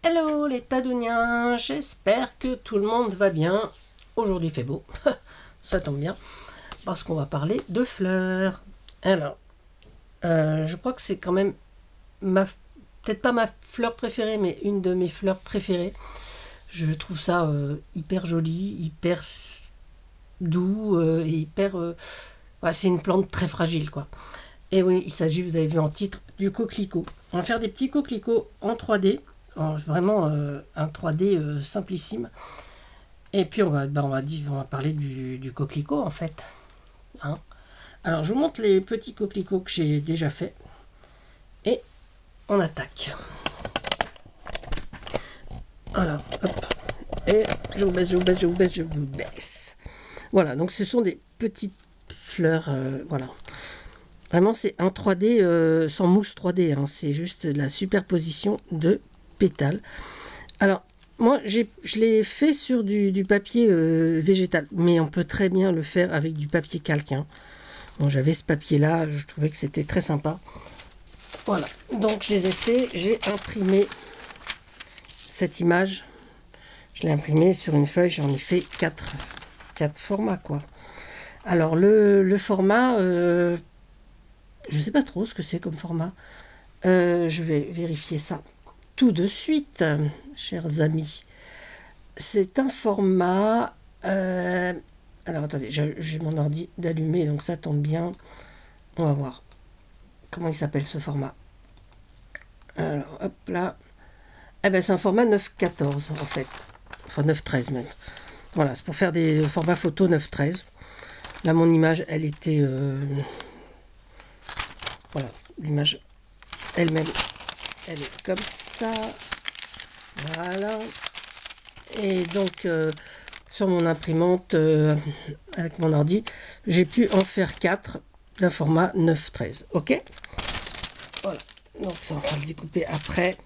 Hello les Tadouniens, j'espère que tout le monde va bien. Aujourd'hui il fait beau, ça tombe bien, parce qu'on va parler de fleurs. Alors, je crois que c'est quand même peut-être pas ma fleur préférée, mais une de mes fleurs préférées. Je trouve ça hyper joli, hyper doux et hyper... ouais, c'est une plante très fragile quoi. Et oui, il s'agit, vous avez vu en titre, du coquelicot. On va faire des petits coquelicots en 3D. Vraiment un 3D simplissime. Et puis on va parler du coquelicot en fait. Hein. Alors je vous montre les petits coquelicots que j'ai déjà fait. Et on attaque. Alors, hop. Et je vous baisse, je vous baisse, je vous baisse, je vous baisse. Voilà, donc ce sont des petites fleurs. Voilà. Vraiment c'est un 3D sans mousse 3D. Hein. C'est juste de la superposition de pétales. Alors, moi, je l'ai fait sur du papier végétal, mais on peut très bien le faire avec du papier calque. Hein. Bon, j'avais ce papier-là, je trouvais que c'était très sympa. Voilà, donc je les ai fait, j'ai imprimé cette image. Je l'ai imprimée sur une feuille, j'en ai fait 4 formats, quoi. Alors, le format, je ne sais pas trop ce que c'est comme format. Je vais vérifier ça tout de suite, chers amis. C'est un format... alors attendez, j'ai mon ordi d'allumer, donc ça tombe bien. On va voir comment il s'appelle ce format. Alors hop là. Eh ben c'est un format 9-14 en fait. Enfin 9-13 même. Voilà, c'est pour faire des formats photo 9-13. Là mon image, elle était... voilà, l'image elle-même, elle est comme ça. Voilà. Et donc sur mon imprimante avec mon ordi, j'ai pu en faire 4 d'un format 9-13. Ok, voilà, donc ça on va le découper après.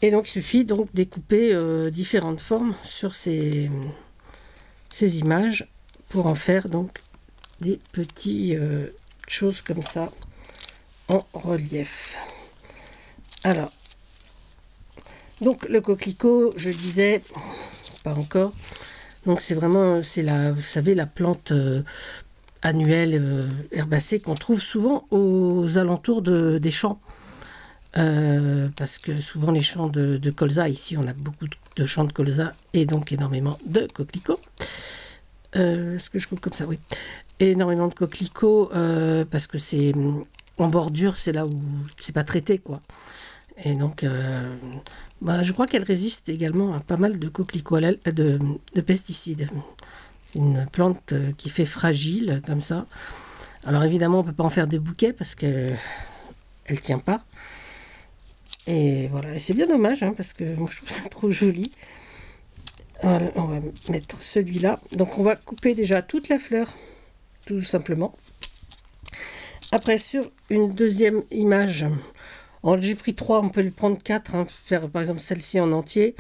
Et donc il suffit donc de découper différentes formes sur ces images pour en faire donc des petits choses comme ça en relief. Alors donc le coquelicot, je disais, pas encore. Donc c'est vraiment, c'est la, vous savez, la plante annuelle herbacée qu'on trouve souvent aux alentours des champs. Parce que souvent les champs de colza, ici on a beaucoup de champs de colza et donc énormément de coquelicots. Est-ce que je coupe comme ça? Oui. Énormément de coquelicots parce que c'est en bordure, c'est là où c'est pas traité quoi. Et donc, je crois qu'elle résiste également à pas mal de coquelicots, de pesticides. Une plante qui fait fragile, comme ça. Alors évidemment, on ne peut pas en faire des bouquets parce qu'elle ne tient pas. Et voilà, c'est bien dommage, hein, parce que moi je trouve ça trop joli. Voilà, on va mettre celui-là. Donc on va couper déjà toute la fleur, tout simplement. Après, sur une deuxième image... J'ai pris 3, on peut lui prendre 4, hein, faire par exemple celle-ci en entier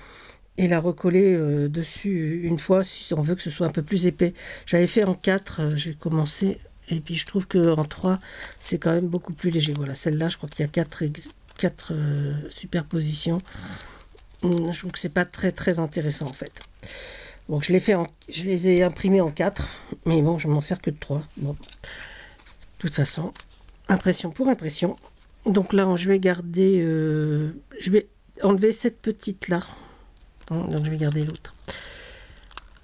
et la recoller dessus une fois si on veut que ce soit un peu plus épais. J'avais fait en 4, j'ai commencé et puis je trouve qu'en 3 c'est quand même beaucoup plus léger. Voilà, celle-là je crois qu'il y a 4 superpositions. Je trouve que c'est pas très très intéressant en fait. Donc je les ai imprimés en 4, mais bon je m'en sers que de 3. Bon, de toute façon, impression pour impression. Donc là, je vais garder... je vais enlever cette petite-là. Donc je vais garder l'autre.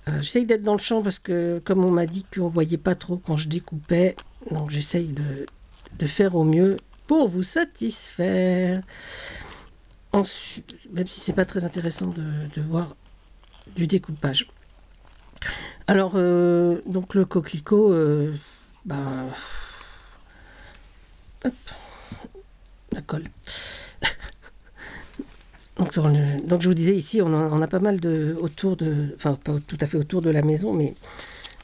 J'essaye d'être dans le champ parce que, comme on m'a dit qu'on ne voyait pas trop quand je découpais, donc j'essaye de faire au mieux pour vous satisfaire. Ensuite, même si c'est pas très intéressant de voir du découpage. Alors, donc le coquelicot, hop. La colle. donc je vous disais ici on a pas mal autour de, enfin pas tout à fait autour de la maison, mais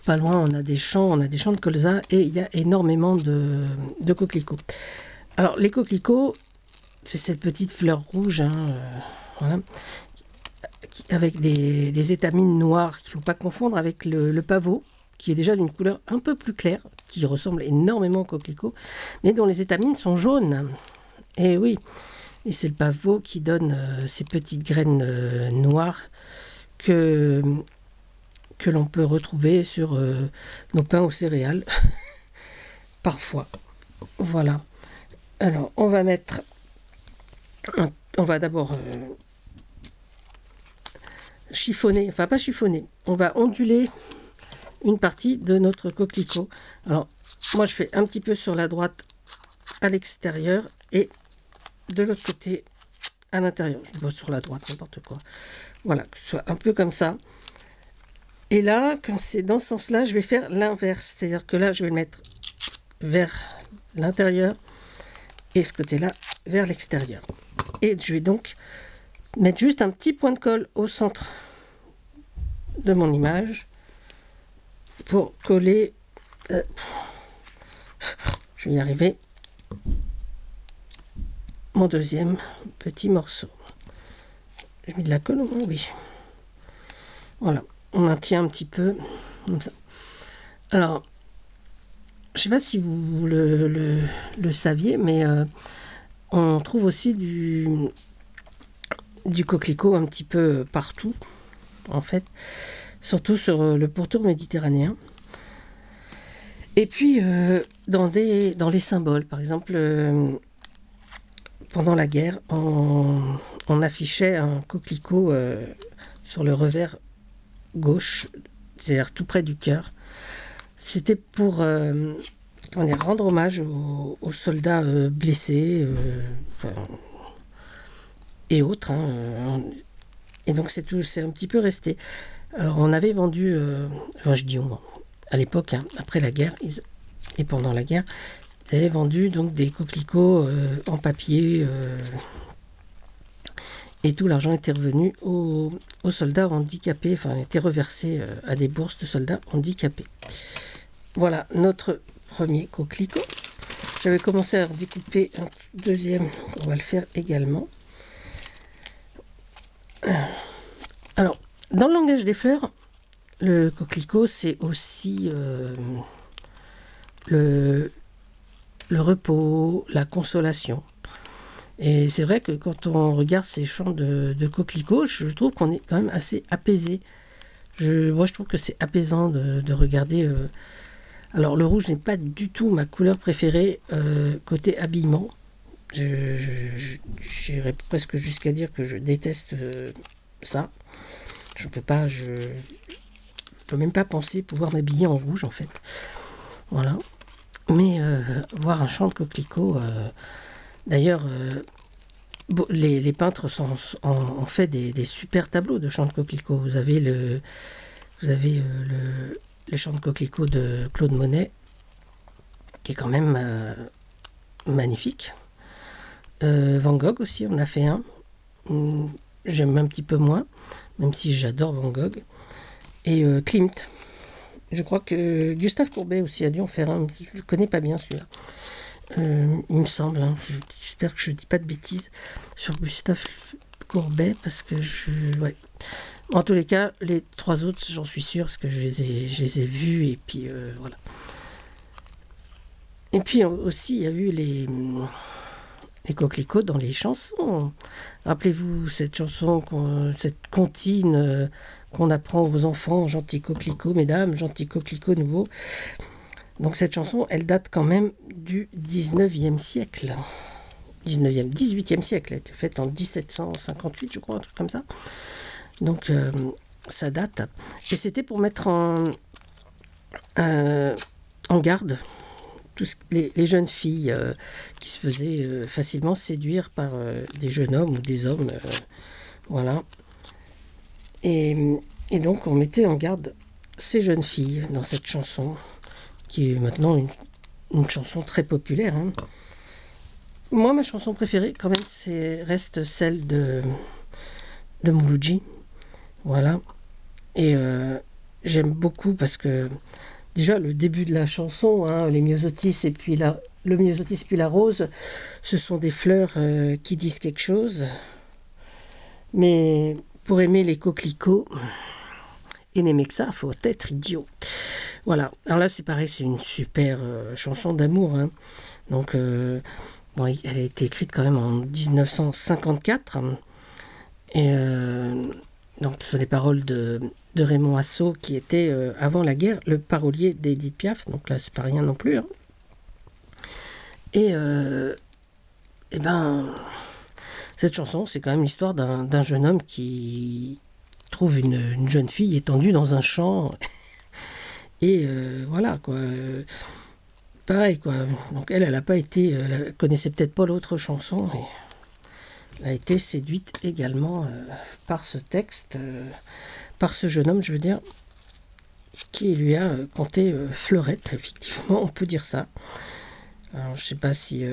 pas loin on a des champs de colza et il y a énormément de coquelicots. Alors les coquelicots, c'est cette petite fleur rouge, hein, voilà, avec des étamines noires qu'il ne faut pas confondre avec le pavot, qui est déjà d'une couleur un peu plus claire, qui ressemble énormément au coquelicot, mais dont les étamines sont jaunes. Et oui, Et c'est le pavot qui donne ces petites graines noires que l'on peut retrouver sur nos pains aux céréales, parfois. Voilà. Alors, on va mettre... On va d'abord chiffonner, enfin pas chiffonner, on va onduler une partie de notre coquelicot. Alors, moi je fais un petit peu sur la droite à l'extérieur et de l'autre côté à l'intérieur. Je vois sur la droite, n'importe quoi. Voilà, que ce soit un peu comme ça. Et là, comme c'est dans ce sens-là, je vais faire l'inverse. C'est-à-dire que là, je vais le mettre vers l'intérieur et ce côté-là vers l'extérieur. Et je vais donc mettre juste un petit point de colle au centre de mon image pour coller. Je vais y arriver. Mon deuxième petit morceau. J'ai mis de la colle au moins, oui. Voilà, on maintient un petit peu comme ça. Alors, je ne sais pas si vous le saviez, mais on trouve aussi du coquelicot un petit peu partout, en fait, surtout sur le pourtour méditerranéen. Et puis, dans les symboles, par exemple, pendant la guerre, on affichait un coquelicot sur le revers gauche, c'est-à-dire tout près du cœur. C'était pour rendre hommage aux soldats blessés et autres. Et donc c'est un petit peu resté. Alors on avait vendu, enfin je dis on, à l'époque, après la guerre et pendant la guerre, ils avaient vendu donc des coquelicots en papier et tout l'argent était revenu aux soldats handicapés, enfin était reversé à des bourses de soldats handicapés. Voilà notre premier coquelicot. J'avais commencé à découper un deuxième, on va le faire également. Alors, dans le langage des fleurs, le coquelicot, c'est aussi le repos, la consolation. Et c'est vrai que quand on regarde ces champs de coquelicots, je trouve qu'on est quand même assez apaisé. Moi, je trouve que c'est apaisant de regarder. Alors, le rouge n'est pas du tout ma couleur préférée côté habillement. J'irais presque jusqu'à dire que je déteste ça. Je peux même pas penser pouvoir m'habiller en rouge, en fait. Voilà. Mais voir un champ de coquelicots... D'ailleurs, les peintres ont fait des super tableaux de champs de coquelicots. Vous avez le champ de coquelicots de Claude Monet, qui est quand même magnifique. Van Gogh aussi, on a fait un. J'aime un petit peu moins, même si j'adore Van Gogh. Et Klimt. Je crois que Gustave Courbet aussi a dû en faire un. Je ne le connais pas bien celui-là. Il me semble, j'espère que je ne dis pas de bêtises sur Gustave Courbet, parce que ouais. En tous les cas, les trois autres, j'en suis sûre, parce que je les ai vus, et puis voilà. Et puis aussi, il y a eu les coquelicots dans les chansons. Rappelez-vous cette chanson, cette comptine qu'on apprend aux enfants, gentil coquelicot, mesdames, gentil coquelicot nouveau. Donc cette chanson, elle date quand même du 19e siècle. 18e siècle, elle a été faite en 1758, je crois, un truc comme ça. Donc ça date. Et c'était pour mettre en garde les jeunes filles qui se faisaient facilement séduire par des jeunes hommes ou des hommes. Voilà. Et donc on mettait en garde ces jeunes filles dans cette chanson, qui est maintenant une chanson très populaire. Moi, ma chanson préférée, quand même, reste celle de Mouloudji. Voilà. Et j'aime beaucoup parce que, déjà, le début de la chanson, les myosotis et puis le myosotis et puis la rose, ce sont des fleurs qui disent quelque chose. Mais pour aimer les coquelicots, et n'aimer que ça, il faut être idiot. Voilà. Alors là, c'est pareil, c'est une super chanson d'amour. Donc, Bon, elle a été écrite quand même en 1954. Et donc, ce sont les paroles de Raymond Assaut, qui était, avant la guerre, le parolier d'Édith Piaf. Donc là, c'est pas rien non plus. Hein. Et ben, cette chanson, c'est quand même l'histoire d'un jeune homme qui trouve une jeune fille étendue dans un champ. Et voilà, quoi. Pareil, quoi. Donc elle n'a pas été... Elle connaissait peut-être pas l'autre chanson. Et elle a été séduite également par ce texte, par ce jeune homme, je veux dire, qui lui a conté Fleurette, effectivement, on peut dire ça. Alors, je sais pas si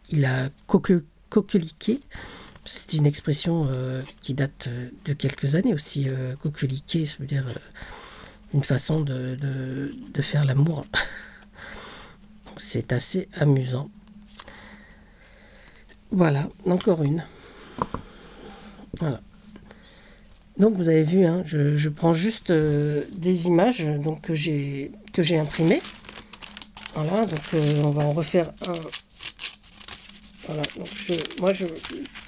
il a coqueliqué. C'est une expression qui date de quelques années aussi. Coqueliquer, ça veut dire une façon de faire l'amour. C'est assez amusant. Voilà, encore une. Voilà. Donc vous avez vu, hein, je prends juste des images donc, que j'ai imprimées. Voilà, donc on va en refaire un. Voilà, donc moi je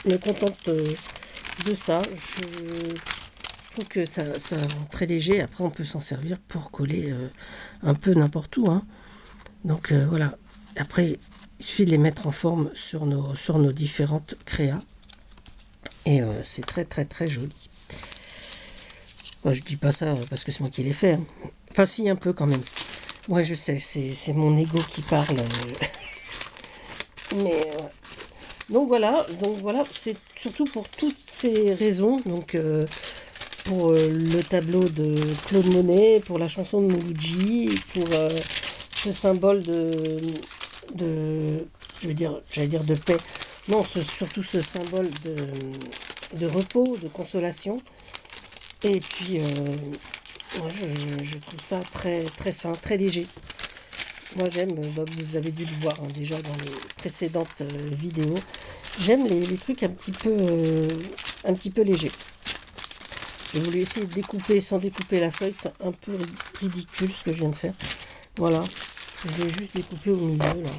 me contente de ça. Je trouve que ça rend très léger. Après on peut s'en servir pour coller un peu n'importe où. Hein. Donc voilà. Après, il suffit de les mettre en forme sur nos différentes créas. Et c'est très très très joli. Moi, je dis pas ça parce que c'est moi qui l'ai fait. Hein. Enfin si, un peu quand même. Ouais, je sais, c'est mon ego qui parle. Mais donc voilà, c'est surtout pour toutes ces raisons. Donc pour le tableau de Claude Monet, pour la chanson de Mouloudji, pour ce symbole j'allais dire de paix. Non, surtout ce symbole de repos, de consolation. Et puis, moi, je trouve ça très, très fin, très léger. Moi, j'aime, vous avez dû le voir hein, déjà dans les précédentes vidéos. J'aime les trucs un petit peu légers. J'ai voulu essayer de découper sans découper la feuille. C'est un peu ridicule ce que je viens de faire. Voilà. Je l'ai juste découpé au milieu, là.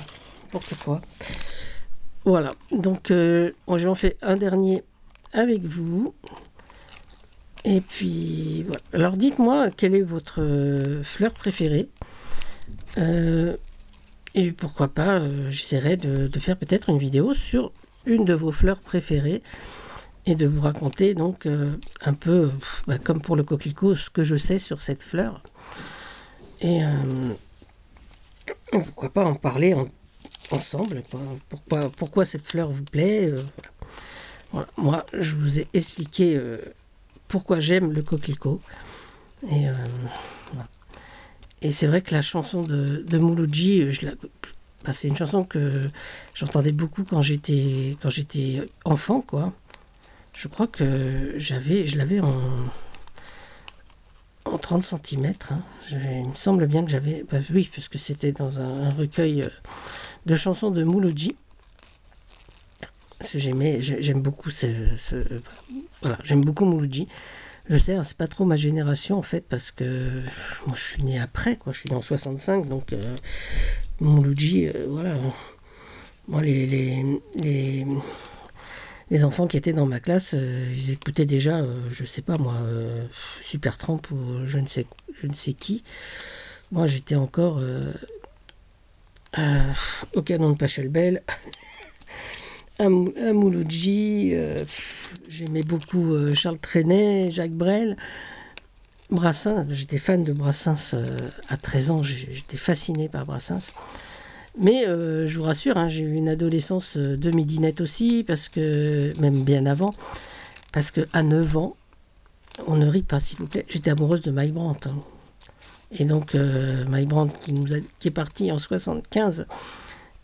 N'importe quoi. Voilà. Donc, j'en fais un dernier avec vous. Et puis, voilà. Alors, dites-moi, quelle est votre fleur préférée et pourquoi pas, j'essaierai de faire peut-être une vidéo sur une de vos fleurs préférées et de vous raconter donc un peu, comme pour le coquelicot, ce que je sais sur cette fleur. Et pourquoi pas en parler ensemble, quoi. Pourquoi cette fleur vous plaît. Voilà. Moi, je vous ai expliqué pourquoi j'aime le coquelicot. Et voilà. Et c'est vrai que la chanson de Mouloudji, c'est une chanson que j'entendais beaucoup quand j'étais enfant, quoi. Je crois que je l'avais en 30 cm. Hein. Il me semble bien que j'avais... oui, puisque c'était dans un recueil de chansons de Mouloudji. Parce que j'aime beaucoup voilà, j'aime beaucoup Mouloudji. Je sais, hein, c'est pas trop ma génération en fait, parce que moi je suis né après, quoi. Je suis né en 65, donc Mouloudji, voilà. Moi, les enfants qui étaient dans ma classe, ils écoutaient déjà, je sais pas moi, Supertramp ou je ne sais qui. Moi, j'étais encore au canon de Pachelbel. À Mouloudji, j'aimais beaucoup Charles Trenet, Jacques Brel, Brassens. J'étais fan de Brassens à 13 ans, j'étais fasciné par Brassens. Mais je vous rassure, hein, j'ai eu une adolescence de midinette aussi, parce que, même bien avant, parce qu'à 9 ans, on ne rit pas s'il vous plaît, j'étais amoureuse de Mike Brandt. Hein. Et donc Mike Brandt qui est parti en 75,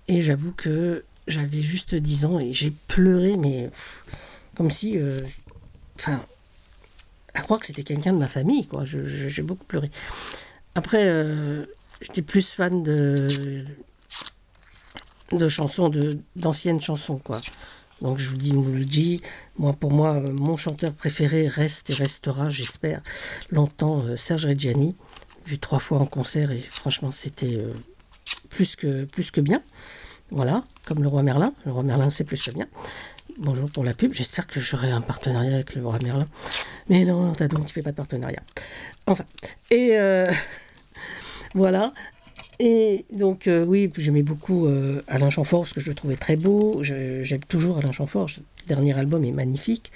et j'avoue que j'avais juste 10 ans et j'ai pleuré, mais comme si... à croire que c'était quelqu'un de ma famille, quoi. J'ai beaucoup pleuré. Après, j'étais plus fan de chansons, d'anciennes chansons, quoi. Donc je vous dis Mouloudji. Pour moi, mon chanteur préféré reste et restera, j'espère, longtemps, Serge Reggiani. Vu 3 fois en concert et franchement, c'était plus que bien. Voilà, comme le roi Merlin. Le roi Merlin, c'est plus que bien. Bonjour pour la pub. J'espère que j'aurai un partenariat avec le roi Merlin. Mais non, Tadoun, tu fais pas de partenariat. Enfin, et voilà. Et donc, oui, j'aimais beaucoup Alain Chamfort, parce que je le trouvais très beau. J'aime toujours Alain Chamfort. Ce dernier album est magnifique.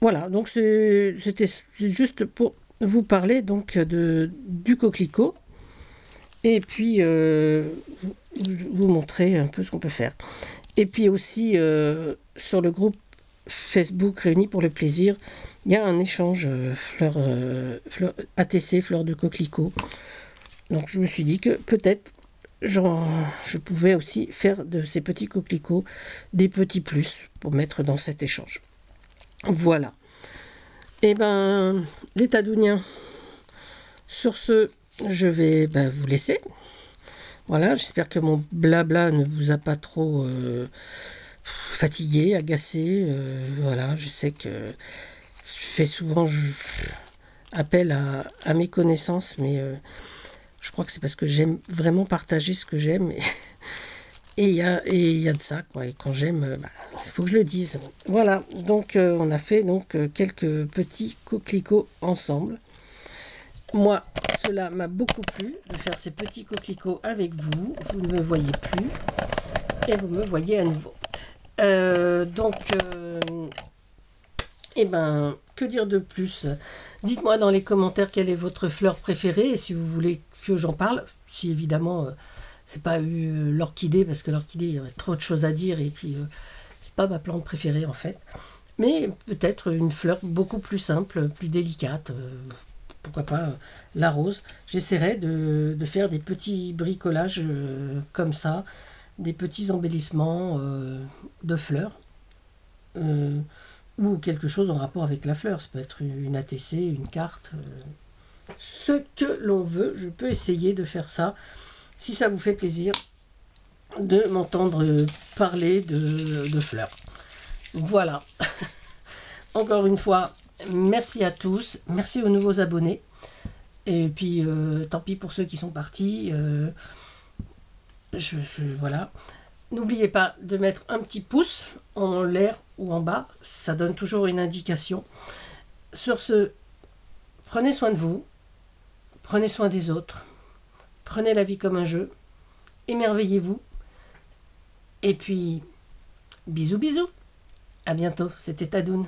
Voilà, donc c'était juste pour vous parler donc du coquelicot. Et puis, vous montrer un peu ce qu'on peut faire. Et puis aussi, sur le groupe Facebook Réunis pour le plaisir, il y a un échange ATC, fleurs de coquelicot. Donc je me suis dit que peut-être je pouvais aussi faire de ces petits coquelicots des petits plus pour mettre dans cet échange. Voilà. Et ben, les Tadouniens, sur ce, je vais vous laisser. Voilà, j'espère que mon blabla ne vous a pas trop fatigué, agacé. Voilà, je sais que je fais souvent appel à mes connaissances, mais je crois que c'est parce que j'aime vraiment partager ce que j'aime. Et il y a de ça, quoi. Et quand j'aime, il faut que je le dise. Voilà, donc on a fait quelques petits coquelicots ensemble. Moi, cela m'a beaucoup plu de faire ces petits coquelicots avec vous. Vous ne me voyez plus et vous me voyez à nouveau. Eh ben, que dire de plus? Dites-moi dans les commentaires quelle est votre fleur préférée et si vous voulez que j'en parle. Si évidemment, c'est pas l'orchidée, parce que l'orchidée, il y aurait trop de choses à dire et puis c'est pas ma plante préférée en fait. Mais peut-être une fleur beaucoup plus simple, plus délicate. Pourquoi pas la rose. J'essaierai de faire des petits bricolages comme ça, des petits embellissements de fleurs. Ou quelque chose en rapport avec la fleur. Ça peut être une ATC, une carte. Ce que l'on veut, je peux essayer de faire ça. Si ça vous fait plaisir de m'entendre parler de fleurs. Voilà. Encore une fois, merci à tous. Merci aux nouveaux abonnés. Et puis, tant pis pour ceux qui sont partis. Voilà. N'oubliez pas de mettre un petit pouce en l'air ou en bas. Ça donne toujours une indication. Sur ce, prenez soin de vous. Prenez soin des autres. Prenez la vie comme un jeu. Émerveillez-vous. Et puis, bisous bisous. À bientôt. C'était Tadoun.